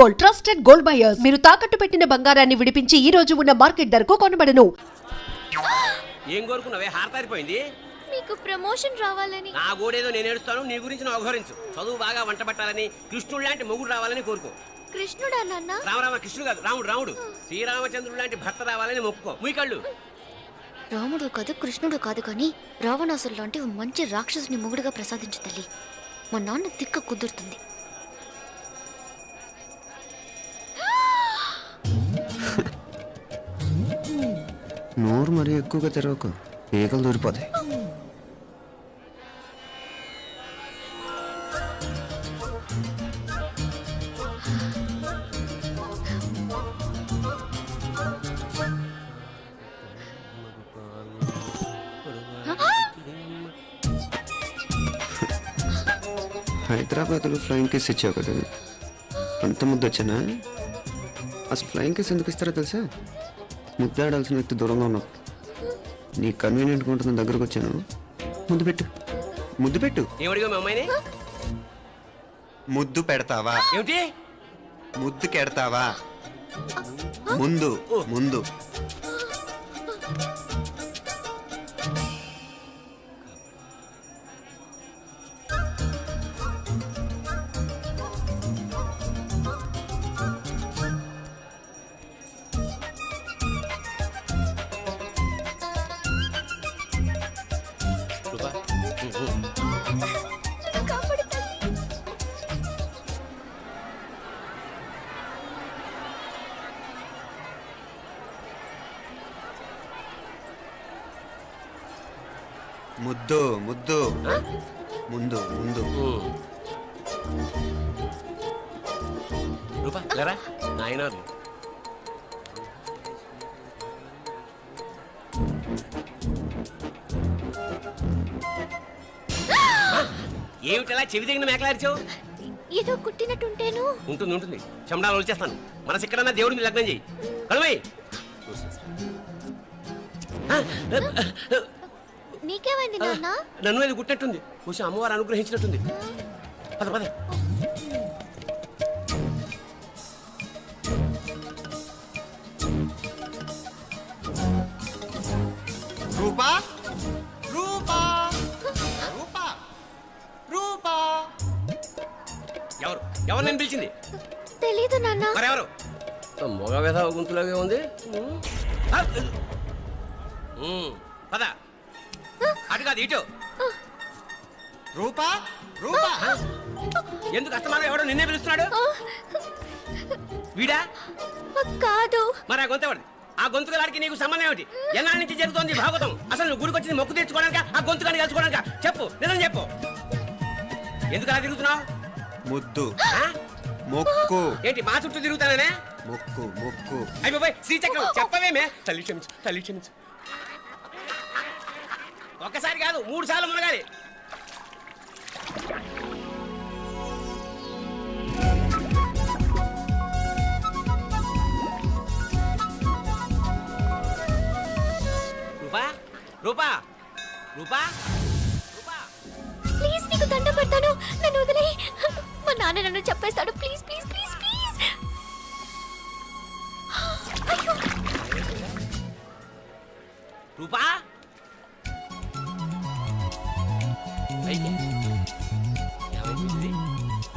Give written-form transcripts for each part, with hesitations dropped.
Gold, trusted gold buyers. మీరు తాకట్టు పెట్టిన బంగారాన్ని విడిపించి ఈ రోజు ఉన్న మార్కెట్ ధరకు కొనబడను. ఏం కోరుకున్నావే? హారతారిపోయింది. మీకు ప్రమోషన్ రావాలని. నా గోడేదో నేను ఏడుస్తాను, నీ గురించి నువ్వు అవహరించు. చదువు బాగా వంట పట్టాలని, కృష్ణుడు లాంటి మొగుడు రావాలని కోరుకో. కృష్ణుడా నాన్న? రామరామ కృష్ణుడు కాదు, రాముడు రాముడు. శ్రీరామచంద్రుడు లాంటి భర్త రావాలని మొక్కుకో. మీ కళ్ళు. రాముడు కాదు కృష్ణుడు కాదు కానీ రావణాసురు లాంటి ఓ మంచి రాక్షసుని మొగుడుగా ప్రసాదించు తల్లి. మా నాన్న తిక్క కుదురుతుంది. నోరు మరీ ఎక్కువగా తెరవకు, ఈగలు దూరిపోతాయి. హైదరాబాద్లో ఫ్లయింగ్ కేస్ ఇచ్చావు కదా, అంత ముద్దు వచ్చానా? అసలు ఫ్లయింగ్ కేస్ ఎందుకు ఇస్తారో తెలుసా? ముద్దాడాల్సిన వ్యక్తి దూరంగా ఉన్నావు. నీ కన్వీనియంట్గా ఉంటుంది, దగ్గరకు వచ్చాను. ముద్దు పెట్టు, ముద్దు పెట్టు. ఏమడిగా మీ అమ్మాయిని? ముద్దు పెడతావా? ఏమిటి? ముద్దు కెడతావా? ముందు ముందు. ముద్దు ముద్దు ముందు ముందు. రూపా లేరా నాయనారు. ఏమిటలా చెవి దగ్గర మేకలారిచావు? ఏదో కుట్టినట్టుంటేను. ఉంటుంది ఉంటుంది, చెమడాలు వచ్చేస్తాను. మనసు ఎక్కడన్నా దేవుడిని లగ్నం చేయి. కలవై. నీకేమైంది నాన్న? నన్ను అది కుట్టినట్టుంది, కొంచెం అమ్మవారు అనుగ్రహించినట్టుంది. పద పద. రూపా రూపా రూపా రూపా. ఎవరు ఎవరు నేను పిలిచింది? తెలీదు నాన్న. మరెవరు? మొగ వ్యధ గుంతులాగే ఉంది. పద. అటు కాదు ఇటు. రూపా రూపా. ఎందుకు అస్తమానం ఎవడో నిన్నే పిలుస్తున్నాడు? వీడా కాదు. మరి ఆ గొంతు ఎవరిది? ఆ గొంతుగాడికి నీకు సంబంధం ఏమిటి? ఎన్నాళ్ళ నుంచి జరుగుతోంది భాగవతం? అసలు నువ్వు గుడికి వచ్చింది మొక్కు తీర్చుకోవడానిక, ఆ గొంతుగాని కలుసుకోవడానిక? చెప్పు, నిజం చెప్పు. ఎందుకు అలా తిరుగుతున్నావు? ముద్దు మొక్కు. ఏంటి మా చుట్టూ తిరుగుతానే? మొక్కు మొక్కు. అయిపోయి శ్రీచక్రం చెప్పవేమే? తల్లి క్షమించు, తల్లి క్షమించు. ఒక్కసారి కాదు 3 సార్లు మునగాలి. రూపా రూపా రూపా రూపా, ప్లీజ్ నీకు దండం పెడతాను, నన్ను వదిలే. మా నాన్న నన్ను చెప్పేస్తాడు. Please please please please. అయ్యో. రూపా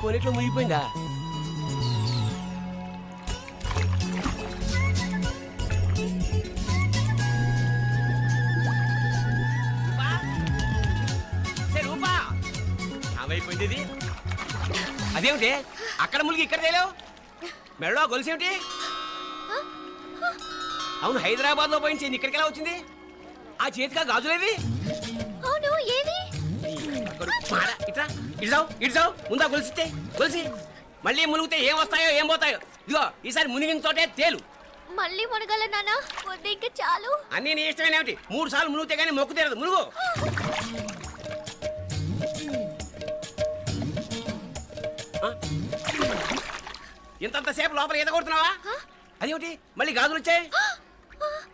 కొనిట్లో మునిగిపోయిందా? రూపా ఏమైపోయింది ఇది? అదేమిటి అక్కడ మునిగి ఇక్కడ తేలేవు? మెడలో గొలుసేమిటి? అవును, హైదరాబాద్ లో పోయించింది, ఇక్కడికి ఎలా వచ్చింది? ఆ చేతిగా గాజులేవి? అవును, ఏవి? ఇట్రా ఇడ్సావు ఇడ్సావు. ముందా గొలిసితే గొలిసి మళ్ళీ మునిగితే ఏం వస్తాయో ఏం పోతాయో. ఇదిగో ఈసారి మునిగిన తోటే తేలు. మళ్ళీ మునగల నాన్న, వద్దు ఇంకా చాలు. అన్నీ నీ ఇష్టమైన ఏమిటి? 3 సార్లు మునిగితే కానీ మొక్కు తీరదు. మునుగు. ఇంతంతసేపు లోపల ఈత కొడుతున్నావా? అదేమిటి మళ్ళీ గాజులు వచ్చాయి?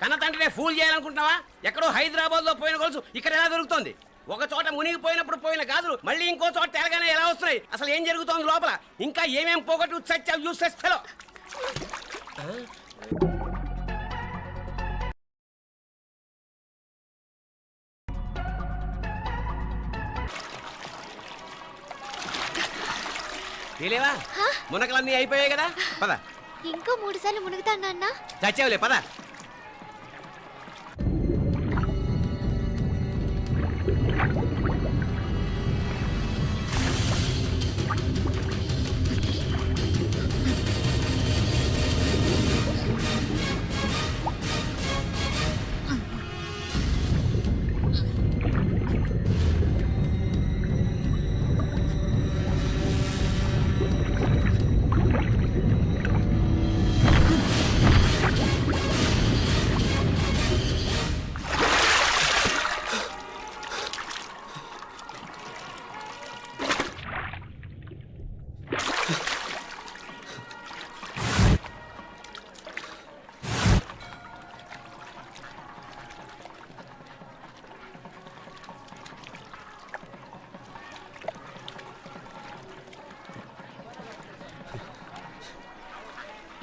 కన్న తండ్రినే ఫూల్ చేయాలనుకుంటున్నావా? ఎక్కడో హైదరాబాద్ లో పోయిన గొలుసు ఇక్కడ ఎలా దొరుకుతోంది? ఒక చోట మునిగిపోయినప్పుడు పోయిన గాజులు మళ్ళీ ఇంకో చోట తేలగానే ఎలా వస్తున్నాయి? అసలు ఏం జరుగుతోంది లోపల? ఇంకా ఏమేం పోగొట్టు చచ్చావు యూస్లెస్ ఫెలో. తెలియవా? మునకలన్నీ అయిపోయాయి కదా, పద. ఇంకా 3 సార్లు మునుగుతా నాన్న. చచ్చావులే, పద.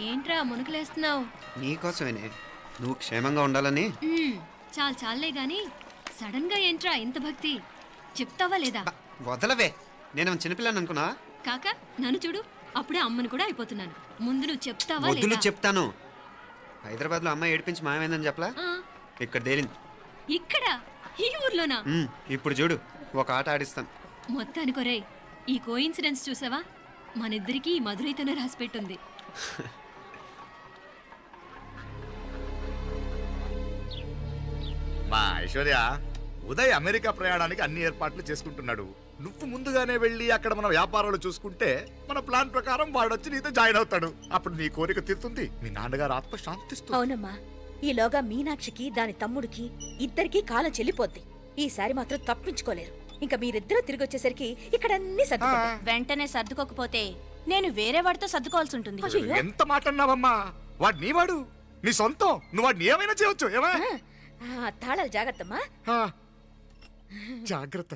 ఏంట్రా మునుకులేస్తున్నావు? నీకోసమేనే, నువ్వు క్షేమంగా ఉండాలని. చాలే గాని సడన్ గా ఏంట్రా ఇంత భక్తి? చెప్తావా లేదా? వదలవే, నేను చిన్నపిల్లని అనుకున్నా. కాక నన్ను చూడు, అప్పుడే అమ్మని కూడా అయిపోతున్నాను. ముందు నువ్వు చెప్తావా వద్దు, లేదా? నువ్వు చెప్తాను. హైదరాబాద్ లో అమ్మాయి ఏడిపించి మాయమైందని చెప్పలా, ఆ, ఇక్కడ తేలింది. ఇక్కడ ఈ ఊర్లోనా? ఇప్పుడు చూడు, ఒక ఆట ఆడిస్తాను. మొత్తానికి ఒరేయ్, ఈ కోయిన్సిడెన్స్ చూసావా? మనిద్దరికి ఈ మధురైతోనే రాసిపెట్టుంది. మా ఐశ్వర్య, ఉదయ్ అమెరికా ప్రయాణానికి అన్ని ఏర్పాట్లు చేసుకుంటున్నాడు. నువ్వు ముందుగానే వెళ్ళి అక్కడ మన వ్యాపారాలు చూసుకుంటే మన ప్లాన్ ప్రకారం వాడొచ్చి నీతో జాయిన్ అవుతాడు. అప్పుడు నీ కోరిక తీరుతుంది, మీ నాన్నగారు ఆత్మ శాంతిస్తుంది. అవునమ్మా, ఈలోగా మీనాక్షికి దాని తమ్ముడికి ఇద్దరికీ కాలం చెల్లిపోద్ది. ఈసారి మాత్రం తప్పించుకోలేరు. ఇంకా మీరిద్దరూ తిరిగి వచ్చేసరికి ఇక్కడ అన్ని సర్దుకుంటాయి. వెంటనే సర్దుకోకపోతే నేను వేరే వాడితో సర్దుకోవాల్సి ఉంటుంది. ఎంత మాట అన్నావమ్మా? వాడు నీ వాడు, నీ సొంతం. నువ్వు వాడిని ఏమైనా చేయొచ్చు. ఏమా తాళాలు జాగ్రత్తమ్మా. జాగ్రత్త.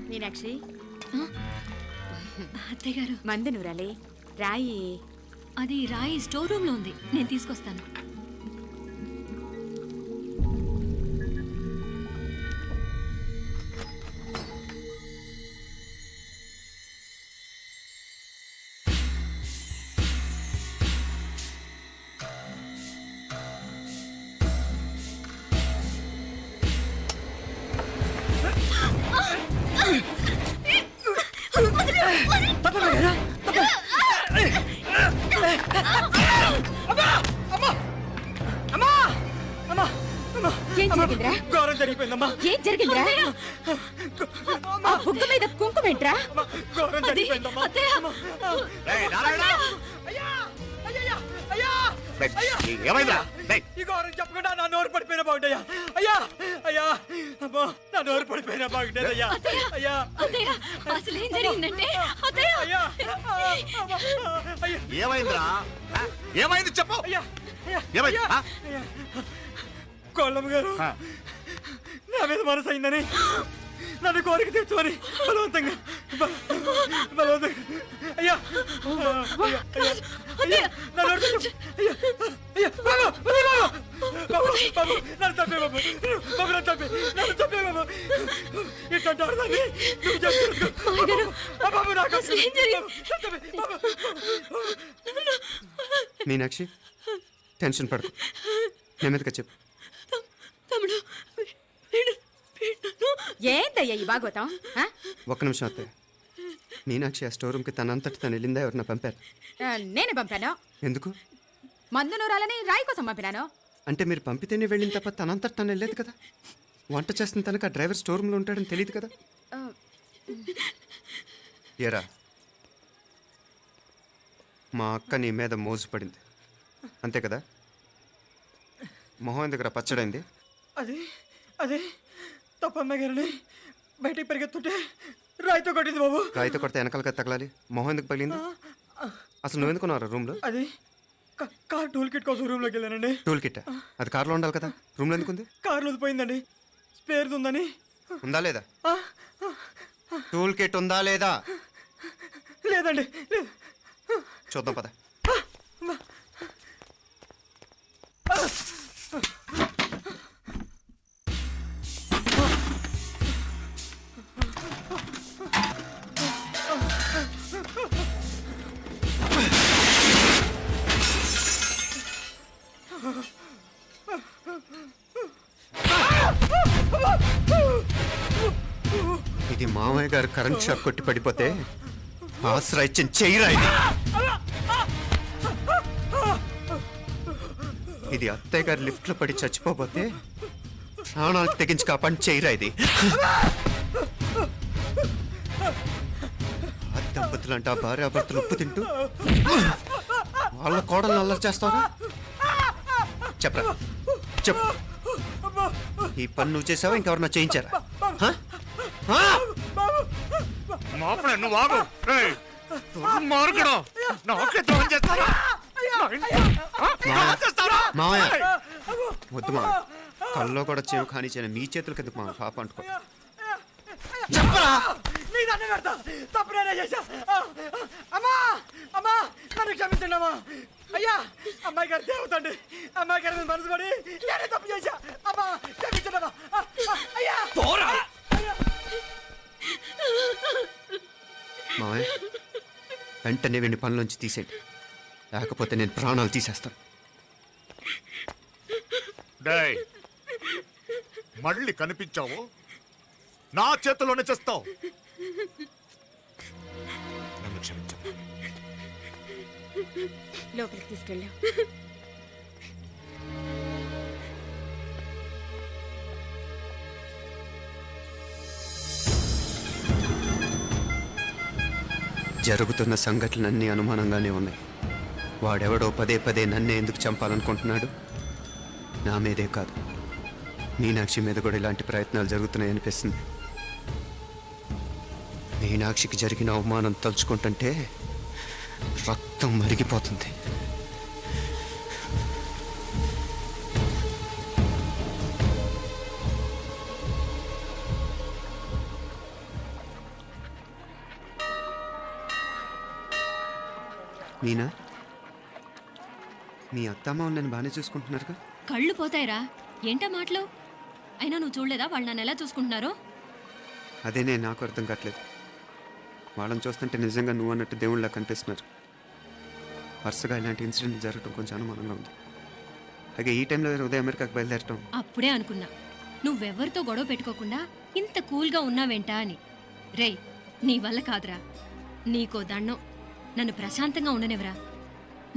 మీనాక్షి, అత్తయ్య గారు, మందు నూరాలి. రాయి. అది రాయి స్టోర్ రూమ్ లో ఉంది, నేను తీసుకొస్తాను. ఏం జరిగిందిరా? ఘోరం జరిగిపోయిందమ్మా. ఏం జరిగిందిరా? ఆ బుగ్గ మీద కుంకుమేంట్రా? ఘోరం జరిగిపోయిందమ్మా. ఏయ్, నారాయణ! ఏయ్, ఏమైందిరా? ఏయ్, ఈ ఘోరం చెప్పకుండా నా నోరు పడిపోయిన బాగుంటాయా? అయ్యా, అయ్యా, అమ్మా, నా నోరు పడిపోయిన బాగుంటేది. అయ్యా, అయ్యా, అత్తయ్య, అసలు ఏం జరిగిందంటే అత్తయ్య, అయ్యా, అయ్యా, ఏమైందిరా? ఆ? ఏమైంది చెప్పు. అయ్యా, అయ్యా, ఏమైంది? ఆ? అయ్యా. కోళ్ళమ్మ గారు ఆ. నా మీద మనసు అయిందని నన్ను కోరిక తెచ్చుకొని బలవంతంగా బలవంతంగా అయ్యా, అయ్యా, అయ్యా, అయ్యా, నా నోరు తెచ్చు. అయ్యా, అయ్యా, బాబు, బాబు, బాబు, నన్ను చంపే బాబు, బాబు, నన్ను చంపే, నన్ను చంపే బాబు. ఇట్లాంటి ఆడదాన్ని నువ్వు చెప్తున్నావు. బాబు, నాకు అసలు ఏం జరిగింది? చంపే, బాబు. మీనాక్షి, టెన్షన్ పడకు, నెమ్మదిగా చెప్పు. తమ్ముడు, ఏందయ్యా ఈ భాగవతం? ఆ? ఒక్క నిమిషం అత్తయ్య. మీనాక్షి ఆ స్టోర్ రూమ్కి తనంతటి తను వెళ్ళిందా, ఎవరిన పంపారు? నేనే పంపాను. ఎందుకు? మందు నూరాలని రాయి కోసం పంపినాను. అంటే మీరు పంపితేనే వెళ్ళిన తప్ప తనంతటి తను వెళ్ళలేదు కదా. వంట చేస్తున్న తనకు ఆ డ్రైవర్ స్టోర్ రూమ్లో ఉంటాడని తెలియదు కదా. ఏరా, మా అక్క నీ మీద మోజుపడింది అంతే కదా. మొహం దగ్గర పచ్చడైంది. అది అదే తప్పమ్మ గారిని బయటికి పరిగెత్తుంటే రాయితో కొట్టింది బాబు. రాయితో కొడితే వెనకాల తగలాలి, మొహం ఎందుకు పగిలింది? అసలు నువ్వు ఎందుకున్నారా రూమ్లో? అది కార్ టూల్ కిట్ కోసం రూమ్లోకి వెళ్ళానండి. టూల్ కిట్ అది కార్లో ఉండాలి కదా, రూమ్లో ఎందుకుంది? కార్లో పోయిందండి, స్పేర్ ఉందని. ఉందా లేదా? టూల్ కిట్ ఉందా లేదా లేదండి, లేదు. చూద్దాం పద. ఇది మామయ్య గారు కరెంట్ షాక్ కొట్టి పడిపోతే ఆసరా ఇచ్చిన చెయ్యిరా ఇది. ఇది అత్తయ్య గారు లిఫ్ట్ లో పడి చచ్చిపోతే ప్రాణాలకు తెగించి కాపాడి చెయ్యిరా ఇది. ఆ దంపతులంట భార్యాభర్తలు ఉప్పు తింటూ వాళ్ళ కోడలు అల్లరి చేస్తారా? చెప్పరా చెప్పు. ఈ పని నువ్వు చేసావా, ఇంకెవరన్నా చేయించారా? హ? హ? మాపడే నువ్వు ఆగు. రేయ్, దుర్మార్గుడు. నాకే ద్రోహం చేస్తారా? మావయ్య వద్దు మావయ్య, కల్లో కూడా చేవు కానీ చేయను మీ చేతులకి ఎందుకు మావయ్య, పాప అంటుకో. చెప్పరా, నీ దండం పెడతా. తప్పు నేనే చేశా. అమ్మా, అమ్మా, నన్ను క్షమించండి అమ్మా. అయ్యా, అమ్మాయి గారు దేవతండి, అమ్మాయి గారి మీద మనసు పడి నేనే తప్పు చేశా. అమ్మా, క్షమించండి అమ్మా. అయ్యా మావయ్య వెంటనే వీడిని పనిలోంచి తీసేయండి, లేకపోతే నేను ప్రాణాలు తీసేస్తాను. డేయ్, మళ్ళీ కనిపించావు నా చేతిలోనే చేస్తావు. నన్ను క్షమించు. లోపలికి తీసుకెళ్ళాం. జరుగుతున్న సంఘటనలన్నీ అనుమానంగానే ఉన్నాయి. వాడెవడో పదే పదే నన్నే ఎందుకు చంపాలనుకుంటున్నాడు? నా మీదే కాదు, మీనాక్షి మీద కూడా ఇలాంటి ప్రయత్నాలు జరుగుతున్నాయనిపిస్తుంది. మీనాక్షికి జరిగిన అవమానం తలుచుకుంటుంటే రక్తం మరిగిపోతుంది. మీనా, మీ అత్తమ్మ నన్ను బాగానే చూసుకుంటున్నారుగా? కళ్ళు పోతాయిరా, ఏంటా మాటలు? అయినా నువ్వు చూడలేదా వాళ్ళు నన్ను ఎలా చూసుకుంటున్నారో? అదేనే నాకు అర్థం కావట్లేదు. వాళ్ళని చూస్తుంటే నిజంగా నువ్వు అన్నట్టు దేవుళ్ళ కనిపిస్తున్నారు. వరుసగా ఇలాంటి ఇన్సిడెంట్ జరగడం కొంచెం అనుమానంగా ఉంది. అలాగే ఈ టైంలో ఉదయం అమెరికాకు బయలుదేరటం. అప్పుడే అనుకున్నా నువ్వెవరితో గొడవ పెట్టుకోకుండా ఇంత కూల్గా ఉన్నావేంటా అని. రేయ్, నీ వల్ల కాదురా, నీకో దండం, నన్ను ప్రశాంతంగా ఉండనివరా.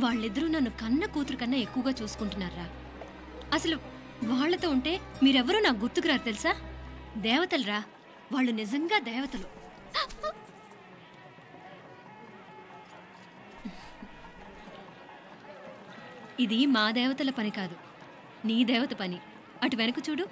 వాళ్ళిద్దరూ నన్ను కన్న కూతురు కన్నా ఎక్కువగా చూసుకుంటున్నారా. అసలు వాళ్లతో ఉంటే మీరెవరూ నాకు గుర్తుకురారు తెలుసా? దేవతలరా, వాళ్ళు నిజంగా దేవతలు. ఇది మా దేవతల పని కాదు, నీ దేవత పని. అటు వెనక చూడు.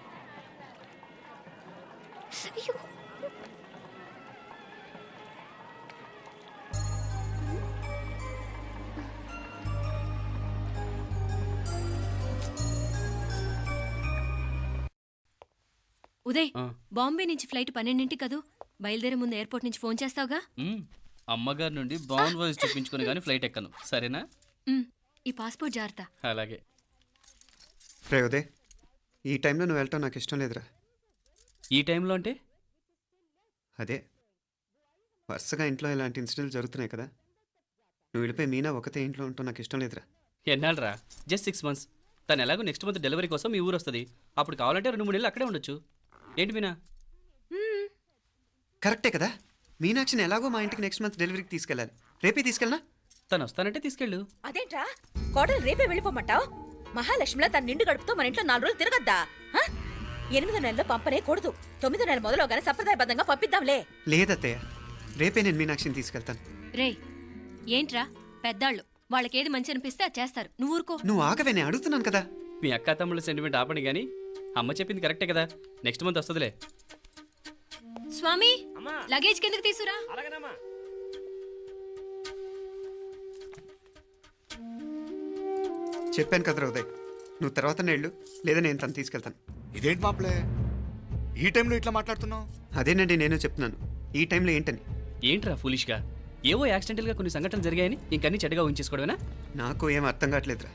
ఉదయ్, బాంబే నుంచి ఫ్లైట్ 12ంటికి కదూ. బయలుదేరే ముందు ఎయిర్పోర్ట్ నుంచి ఫోన్ చేస్తావుగా? అమ్మగారి నుండి బాండ్ వాయిస్ చూపించుకుని కానీ ఫ్లైట్ ఎక్కను, సరేనా? ఈ పాస్పోర్ట్ జాగ్రత్త. అలాగే. రే ఉదయ్, ఈ టైంలో నువ్వు వెళ్ళటం నాకు ఇష్టం లేదురా. ఈ టైంలో అంటే? అదే వరుసగా ఇంట్లో ఇలాంటి ఇన్సిడెంట్లు జరుగుతున్నాయి కదా, నువ్వు వెళ్ళిపోయి మీనా ఒకతే ఇంట్లో ఉంటావు నాకు ఇష్టం లేదురా. ఎన్నాళ్ళరా? Just 6 months. తను ఎలాగో నెక్స్ట్ మంత్ డెలివరీ కోసం మీ ఊరు వస్తుంది. అప్పుడు కావాలంటే 2-3 నెలలు అక్కడే ఉండొచ్చు. ఏంటి మీనా? కరెక్టే కదా, మీనాక్షిని ఎలాగో మా ఇంటికి నెక్స్ట్ మంత్ డెలివరీకి తీసుకెళ్ళాలి. రేపే తీసుకెళ్ళనా? తను వస్తానంటే తీసుకెళ్ళు. అదేంట్రా, కోడలు రేపే వెళ్ళిపోమంటావు? మహాలక్ష్మిలా తన నిండు గడుపుతో మన ఇంట్లో 4 రోజులు తిరగద్దా? 8వ నెలలో పంపనే కూడదు. 9వ నెల మొదలుగానే సంప్రదాయబద్ధంగా పంపిద్దాంలే. లేదత్తయ్య, రేపే నేను మీనాక్షిని తీసుకెళ్తాను. రేయ్, ఏంట్రా పెద్దాళ్ళు, వాళ్ళకేది మంచి అనిపిస్తే అది చేస్తారు. నువ్వు ఊరుకో. నువ్వు ఆగవే, నేను అడుగుతున్నాను కదా. మీ అక్క తమ్ముళ్ళ సెంటిమెంట్ ఆపండి కానీ అమ్మ చెప్పింది కరెక్టే కదా, నెక్స్ట్ మంత్ వస్తుందిలే. స్వామి లగేజ్ కిందకి తీసురా. చెప్పాను కదరా ఉదయ్, నువ్వు తర్వాత నేళ్ళు లేదా నేను తను తీసుకెళ్తాను. ఇదేంటి మాప్లే ఈ టైంలో ఇట్లా మాట్లాడుతున్నావు? అదేనండి నేను చెప్తున్నాను, ఈ టైంలో ఏంటని. ఏంట్రా ఫులిష్గా ఏవో యాక్సిడెంటల్గా కొన్ని సంఘటనలు జరిగాయని ఇంకన్నీ చెడ్డగా ఉంచేసుకోవడమేనా? నాకు ఏం అర్థం కావట్లేదురా.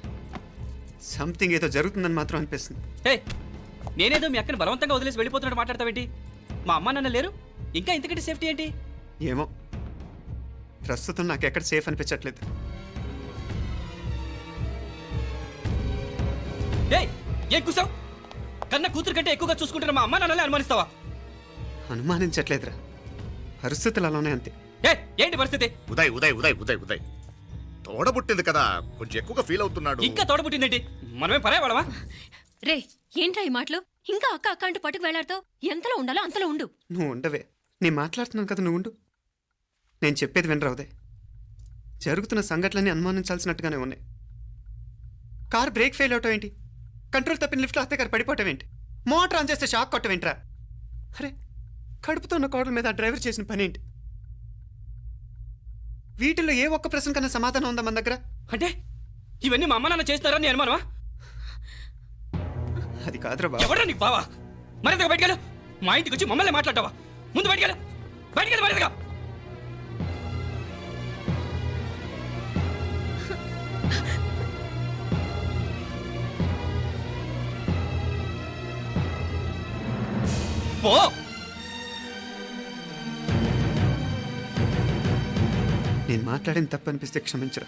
సంథింగ్ ఏదో జరుగుతుందని మాత్రం అనిపిస్తుంది. హే, నేనేదో మీ అక్కని బలవంతంగా వదిలేసి వెళ్ళిపోతున్నట్టు మాట్లాడతావేంటి? మా అమ్మ నాన్న లేరు, ఇంకా ఇంతకంటే సేఫ్టీ ఏంటి? ఏమో, ప్రస్తుతం నాకు ఎక్కడ సేఫ్ అనిపించట్లేదు. ఏయ్, ఏం కూసావు? కన్న కూతురు కంటే ఎక్కువగా చూసుకుంటున్న మా అమ్మ నాన్నలే అనుమానిస్తావా? అనుమానించట్లేదురా, పరిస్థితులు అలానే అంతే. ఏంటి పరిస్థితి? ఉదయ్ ఉదయ్ ఉదయ్ ఉదయ్ ఉదయ్ తోడబుట్టింది కదా, కొంచెం ఎక్కువగా ఫీల్ అవుతున్నాడు. ఇంకా తోడబుట్టిందేంటి? మనమే పరాయవాడమా? రే, ఏంట్రా ఈ మాటలు? ఇంకా అక్క అక్క అంటూ పట్టుకు వెళ్లాడుతో ఎంతలో ఉండాలో అంతలో ఉండు. నువ్వు ఉండవే, నేను మాట్లాడుతున్నాను కదా, నువ్వు ఉండు. నేను చెప్పేది వినరా ఉదయ్, జరుగుతున్న సంఘటనలన్నీ అనుమానించాల్సినట్టుగానే ఉన్నాయి. కార్ బ్రేక్ ఫెయిల్ అవటం ఏంటి? కంట్రోల్ తప్పిన లిఫ్ట్లో అత్తే గారు పడిపోవటం ఏంటి? మోటార్ ఆన్ చేస్తే షాక్ కొట్టం ఏంట్రా? అరే, కడుపుతో ఉన్న కోడల మీద ఆ డ్రైవర్ చేసిన పని ఏంటి? వీటిల్లో ఏ ఒక్క ప్రశ్న కన్నా సమాధానం ఉందా మన దగ్గర? అంటే ఇవన్నీ మా అమ్మ నాన్న చేస్తారా నీ అనుమానమా? అది కాదురా బాబు. ఎవరా నీకు బావా? మరింతగా బయటకెళ్ళు. మా ఇంటికి వచ్చి మమ్మల్ని మాట్లాడతావా? ముందు బయటకెళ్ళు, బయటకెళ్ళు మరింతగా. పో. నేను మాట్లాడిన తప్పు అనిపిస్తే క్షమించరా,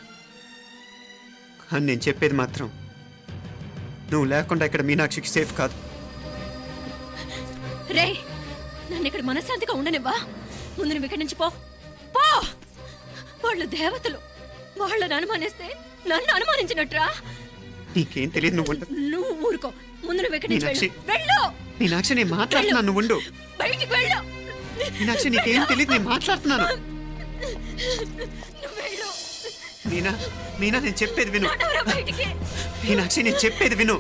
కానీ నేను చెప్పేది మాత్రం నువ్వు లేకుండా ఇక్కడ మీనాక్షికి సేఫ్ కాదు. రే, నన్ను ఇక్కడ మనశ్శాంతిగా ఉండనివ్వా. ముందు నువ్వు ఇక్కడి నుంచి పో. పో. వాళ్ళు దేవతలు, వాళ్ళని అనుమానిస్తే నన్ను అనుమానించినట్రా. నీకేం తెలియదు, నువ్వు ఉండదు. నువ్వు ఊరుకో. ముందు నువ్వు ఇక్కడి నుంచి మీనాక్షి. వెళ్ళు. మీనాక్షి, నేను మాట్లాడుతున్నాను, నువ్వు ఉండు. బయటికి వెళ్ళు. మీనాక్షి, నీకేం తెలియదు, నేను మాట్లాడుతున్నాను. నువ్వు వెళ్ళు. మీనా, మీనా, నేను చెప్పేది విను. నడవరా బయటికి. మీనాక్షి, నేను చెప్పేది విను,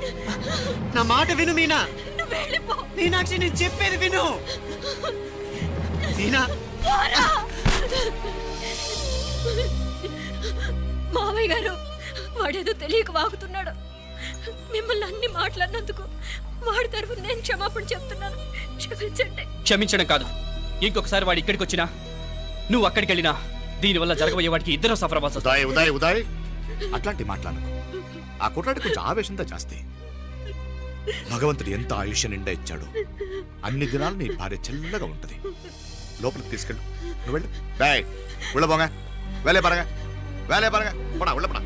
నా మాట విను. మీనా, నువ్వు వెళ్ళిపో. మీనాక్షి, నేను చెప్పేది విను. మీనా, పోరా. మావయ్య గారు, వాడేదో తెలియక వాగుతున్నాడు. మిమ్మల్ని అన్ని మాట్లాడినందుకు వాడి తరఫున నేను క్షమాపణ చెప్తున్నాను. క్షమించండి. క్షమించడం కాదు, ఇంకొకసారి వాడు ఇక్కడికి వచ్చినా నువ్వు అక్కడికి వెళ్ళినా దీనివల్ల జరగబోయే వాడికి ఇద్దరు సఫర్ అవ్వాల్సి వస్తుంది. ఉదయ్ ఉదయ్ ఉదయ్ అట్లాంటి మాట్లాడకు. ఆ కుట్రాడి కొంచెం ఆవేశంతో జాస్తి. భగవంతుడు ఎంత ఆయుష్య నిండా ఇచ్చాడు. అన్ని దినాలు నీ భార్య చల్లగా ఉంటది. లోపలికి తీసుకెళ్ళు, నువ్వు వెళ్ళు. బాయ్ ఉళ్ళ పోగా, వేలే పరగా, వేలే పరగా, పడా ఉళ్ళ పడా.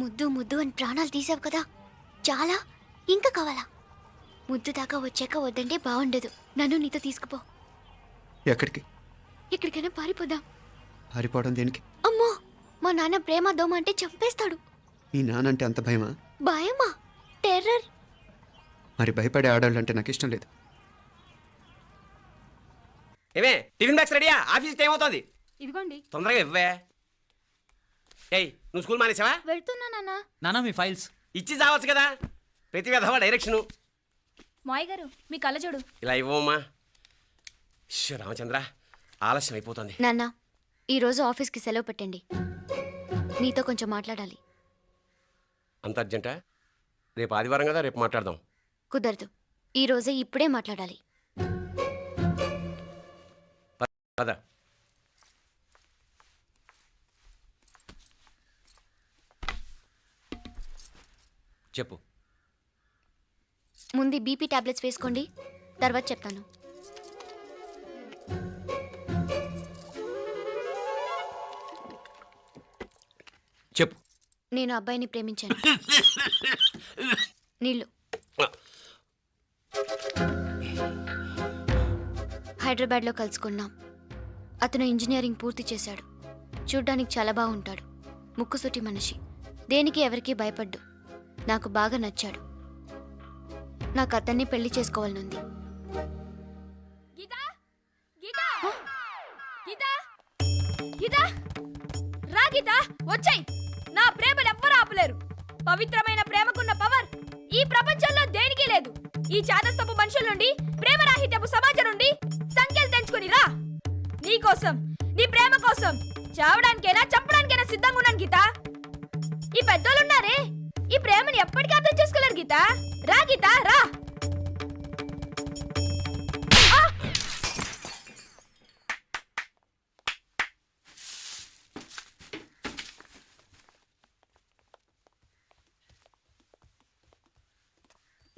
ముద్దు ముద్దు అని ప్రాణాలు తీసావు కదా, చాలా ఇంకా కావాలా? ముద్దు దాకా వచ్చాక వద్దంటే బాగుండదు. నన్ను నీతో తీసుకుపో. ఎక్కడికి? ఎక్కడికైనా పారిపోదాం. పారిపోవడం దేనికి? అమ్మో, మా నాన్న ప్రేమ దోమ అంటే చంపేస్తాడు. మీ నానంటే అంత భయమా? భయమా? టెర్రర్. మరి భయపడే ఆడాళ్ళు అంటే నాకు ఇష్టం లేదు. ఏమే టిఫిన్ బ్యాగ్స్ రెడీయా? ఆఫీస్ టైం అవుతుంది. ఇదిగోండి. తొందరగా ఇవ్వే. ఏయ్, నువ్వు స్కూల్ మానేసావా? వెళ్తున్నా నాన్న. నానా మీ ఫైల్స్ ఇచ్చి చావచ్చు కదా. ప్రతి విధవా డైరెక్షను. మాయ్ గారు, మీ కళ్ళజోడు. ఇలా ఇవ్వమ్మా. రామచంద్ర, ఆలస్యం అయిపోతుంది. నాన్న, ఈరోజు ఆఫీస్కి సెలవు పెట్టండి. నీతో కొంచెం మాట్లాడాలి. అంత అర్జెంటా? రేపు ఆదివారం కదా, రేపు మాట్లాడదాం. కుదరదు, ఈరోజే ఇప్పుడే మాట్లాడాలి. పద. చెప్పు. ముందు బీపీ టాబ్లెట్స్ వేసుకోండి, తర్వాత చెప్తాను. చెప్పు. నేను అబ్బాయిని ప్రేమించాను. నీళ్ళు. హైదరాబాద్లో కలుసుకున్నాం. అతను ఇంజనీరింగ్ పూర్తి చేశాడు. చూడ్డానికి చాలా బాగుంటాడు. ముక్కుసూటి మనిషి. దేనికి ఎవరికీ భయపడ్డు. నాకు బాగా నచ్చాడు. నాకు అతన్ని పెళ్లి చేసుకోవాలనుంది. వచ్చాయి. నా ప్రేమను ఎవ్వరూ ఆపలేరు. పవిత్రమైన ప్రేమకున్న పవర్ ఈ ప్రపంచంలో దేనికి లేదు. ఈ చాదస్తపు మనుషుల నుండి, ప్రేమరాహిత్యపు సమాజం నుండి సంఖ్యలు తెంచుకుని రా. నీ కోసం, నీ ప్రేమ కోసం చావడానికైనా చంపడానికైనా సిద్ధంగా ఉన్నాను గీత. ఈ పెద్దోళ్ళున్నారే, ఈ ప్రేమని ఎప్పటికీ అర్థం చేసుకోలేరు గీత. రా గీత, రా.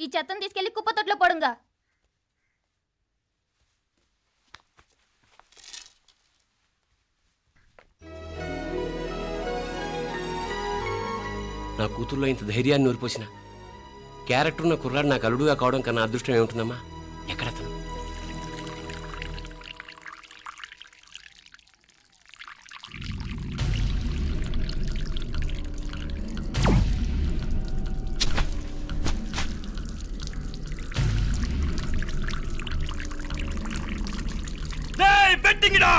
ఈ చెత్తను తీసుకెళ్లి కుప్పతొట్లో పొడుంగా. నా కూతుర్లో ఇంత ధైర్యాన్ని నూరిపోసిన క్యారెక్టర్ ఉన్న కుర్రాడు నాకు అల్లుడుగా కావడం కన్నా అదృష్టం ఏముంటుందమ్మా? ఎక్కడతను? పెట్టింగిడా